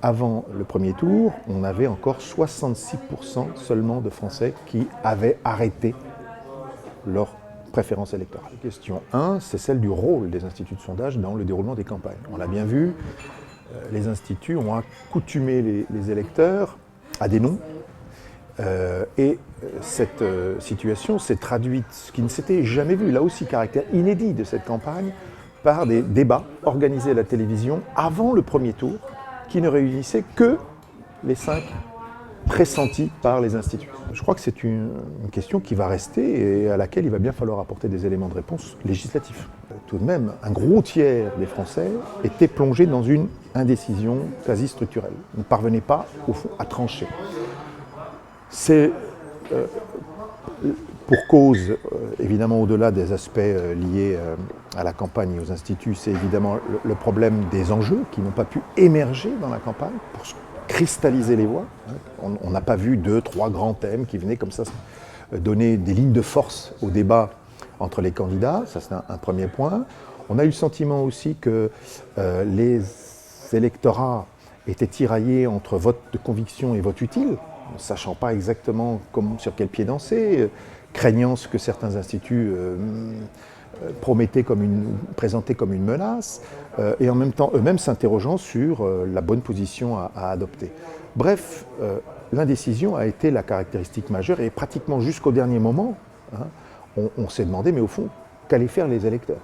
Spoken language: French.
avant le premier tour, on avait encore 66% seulement de Français qui avaient arrêté leur préférence électorale. Question 1, c'est celle du rôle des instituts de sondage dans le déroulement des campagnes. On l'a bien vu, les instituts ont accoutumé les électeurs à des noms. Et cette situation s'est traduite, ce qui ne s'était jamais vu, là aussi caractère inédit de cette campagne, par des débats organisés à la télévision avant le premier tour, qui ne réunissaient que les 5 pressentis par les instituts. Je crois que c'est une question qui va rester et à laquelle il va bien falloir apporter des éléments de réponse législatifs. Tout de même, un gros tiers des Français étaient plongés dans une indécision quasi structurelle. Ils ne parvenaient pas, au fond, à trancher. C'est pour cause, évidemment, au-delà des aspects liés à la campagne et aux instituts, c'est évidemment le problème des enjeux qui n'ont pas pu émerger dans la campagne pour cristalliser les voix. On n'a pas vu 2, 3 grands thèmes qui venaient comme ça donner des lignes de force au débat entre les candidats. Ça, c'est un premier point. On a eu le sentiment aussi que les électorats étaient tiraillés entre vote de conviction et vote utile, ne sachant pas exactement sur quel pied danser, craignant ce que certains instituts présentaient comme une menace, et en même temps eux-mêmes s'interrogeant sur la bonne position à adopter. Bref, l'indécision a été la caractéristique majeure, et pratiquement jusqu'au dernier moment, on s'est demandé, mais au fond, qu'allaient faire les électeurs ?